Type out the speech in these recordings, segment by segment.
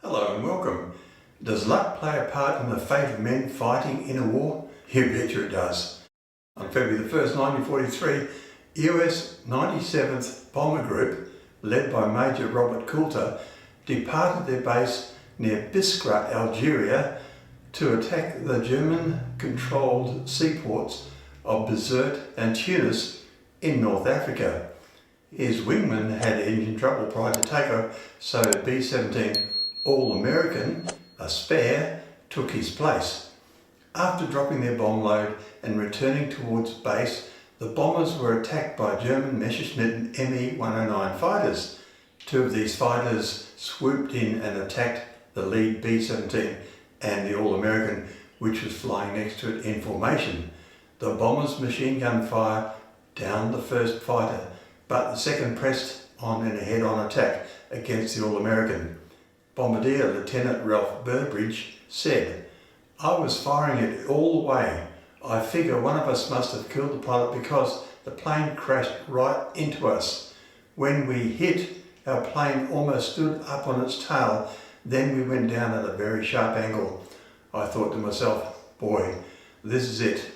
Hello and welcome. Does luck play a part in the fate of men fighting in a war? You betcha it does. On February the 1st, 1943, US 97th Bomber Group, led by Major Robert Coulter, departed their base near Biskra, Algeria, to attack the German-controlled seaports of Bizerte and Tunis in North Africa. His wingman had engine trouble prior to takeoff, so B-17 All-American, a spare, took his place. After dropping their bomb load and returning towards base, the bombers were attacked by German Messerschmitt Me-109 fighters. Two of these fighters swooped in and attacked the lead B-17 and the All-American, which was flying next to it in formation. The bombers' machine gun fire downed the first fighter, but the second pressed on in a head-on attack against the All-American. Bombardier Lieutenant Ralph Burbridge said, "I was firing it all the way. I figure one of us must have killed the pilot because the plane crashed right into us. When we hit, our plane almost stood up on its tail, then we went down at a very sharp angle. I thought to myself, boy, this is it."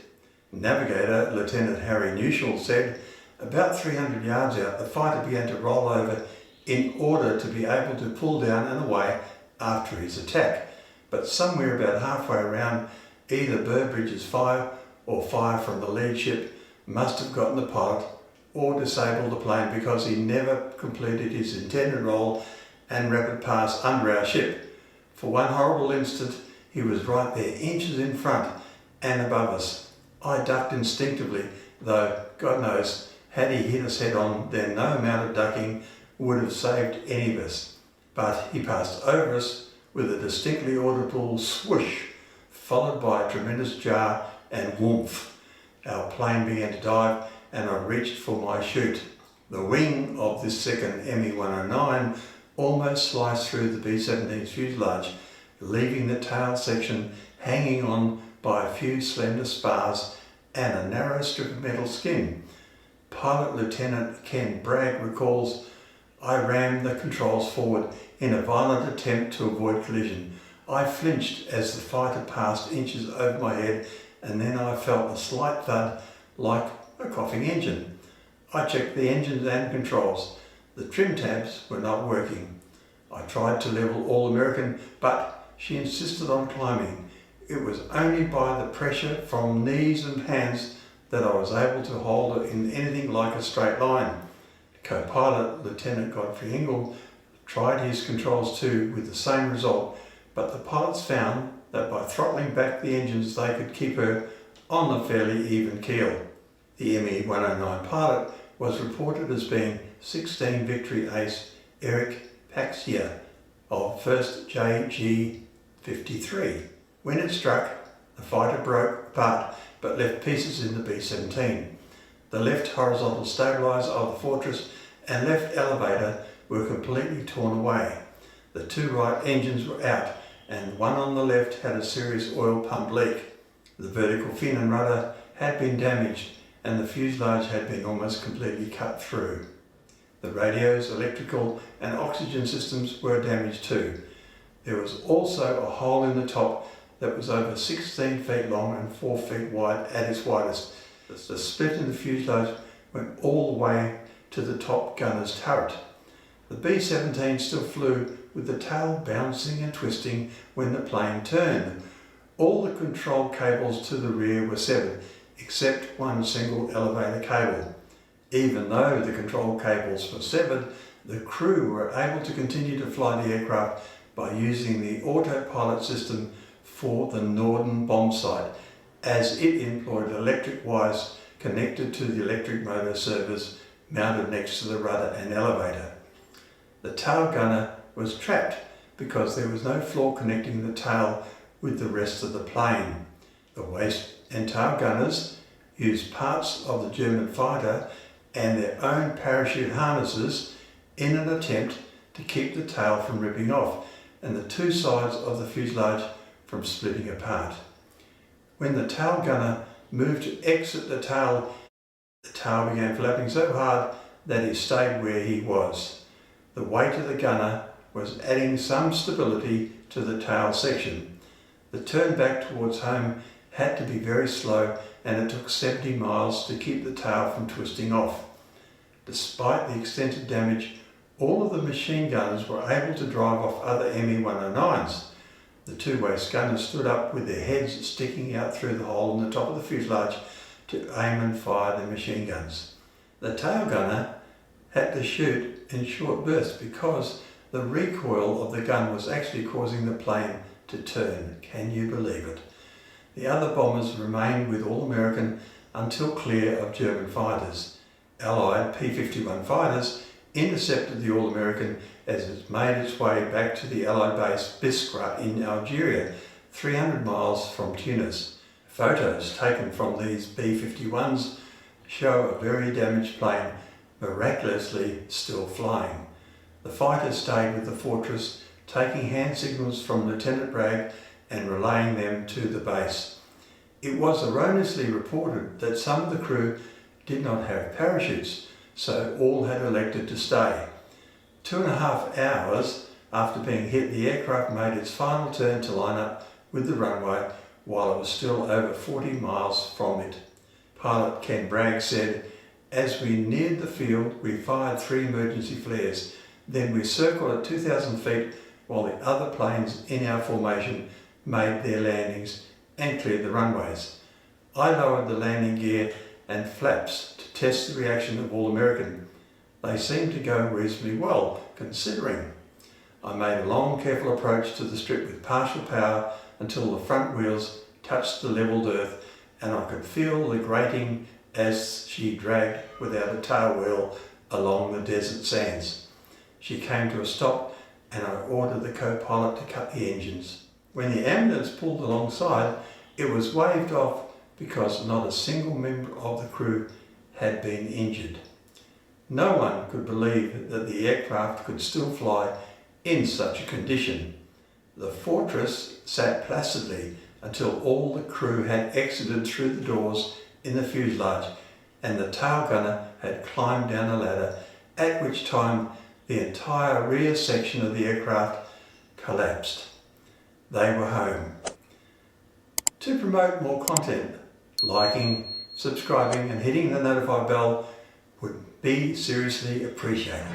Navigator Lieutenant Harry Newshall said, "About 300 yards out, the fighter began to roll over in order to be able to pull down and away after his attack. But somewhere about halfway around, either Burbridge's fire or fire from the lead ship must have gotten the pilot or disabled the plane because he never completed his intended roll and rapid pass under our ship. For one horrible instant, he was right there, inches in front and above us. I ducked instinctively, though, God knows, had he hit us head on, then no amount of ducking would have saved any of us. But he passed over us with a distinctly audible swoosh, followed by a tremendous jar and whoomph. Our plane began to dive and I reached for my chute. The wing of this second Me-109 almost sliced through the B-17's fuselage, leaving the tail section hanging on by a few slender spars and a narrow strip of metal skin. Pilot Lieutenant Ken Bragg recalls, "I rammed the controls forward in a violent attempt to avoid collision. I flinched as the fighter passed inches over my head, and then I felt a slight thud like a coughing engine. I checked the engines and controls. The trim tabs were not working. I tried to level All-American, but she insisted on climbing. It was only by the pressure from knees and hands that I was able to hold her in anything like a straight line." Co-pilot Lieutenant Godfrey Ingle tried his controls too with the same result, but the pilots found that by throttling back the engines they could keep her on a fairly even keel. The Me-109 pilot was reported as being 16 Victory Ace Erich Paczia of 1st JG 53. When it struck, the fighter broke apart but left pieces in the B-17. The left horizontal stabiliser of the Fortress and left elevator were completely torn away. The two right engines were out and one on the left had a serious oil pump leak. The vertical fin and rudder had been damaged and the fuselage had been almost completely cut through. The radios, electrical and oxygen systems were damaged too. There was also a hole in the top that was over 16 feet long and 4 feet wide at its widest. The split in the fuselage went all the way to the top gunner's turret. The B-17 still flew with the tail bouncing and twisting when the plane turned. All the control cables to the rear were severed, except one single elevator cable. Even though the control cables were severed, the crew were able to continue to fly the aircraft by using the autopilot system for the Norden bomb site, as it employed electric wires connected to the electric motor servos mounted next to the rudder and elevator. The tail gunner was trapped because there was no floor connecting the tail with the rest of the plane. The waist and tail gunners used parts of the German fighter and their own parachute harnesses in an attempt to keep the tail from ripping off and the two sides of the fuselage from splitting apart. When the tail gunner moved to exit the tail began flapping so hard that he stayed where he was. The weight of the gunner was adding some stability to the tail section. The turn back towards home had to be very slow, and it took 70 miles to keep the tail from twisting off. Despite the extensive damage, all of the machine gunners were able to drive off other ME-109s. The two waist gunners stood up with their heads sticking out through the hole in the top of the fuselage to aim and fire their machine guns. The tail gunner had to shoot in short bursts because the recoil of the gun was actually causing the plane to turn. Can you believe it? The other bombers remained with All-American until clear of German fighters. Allied P-51 fighters intercepted the All-American as it made its way back to the Allied base Biskra in Algeria, 300 miles from Tunis. Photos taken from these B-51s show a very damaged plane miraculously still flying. The fighters stayed with the fortress, taking hand signals from Lieutenant Bragg and relaying them to the base. It was erroneously reported that some of the crew did not have parachutes, so all had elected to stay. 2.5 hours after being hit, the aircraft made its final turn to line up with the runway while it was still over 40 miles from it. Pilot Ken Bragg said, "As we neared the field, we fired 3 emergency flares. Then we circled at 2,000 feet while the other planes in our formation made their landings and cleared the runways. I lowered the landing gear and flaps to test the reaction of All-American. They seemed to go reasonably well, considering. I made a long, careful approach to the strip with partial power until the front wheels touched the levelled earth, and I could feel the grating as she dragged without a tail wheel along the desert sands. She came to a stop, and I ordered the co-pilot to cut the engines. When the ambulance pulled alongside, it was waved off because not a single member of the crew had been injured. No one could believe that the aircraft could still fly in such a condition. The fortress sat placidly until all the crew had exited through the doors in the fuselage and the tail gunner had climbed down a ladder, at which time the entire rear section of the aircraft collapsed. They were home. To promote more content, liking, subscribing and hitting the notify bell would be seriously appreciated.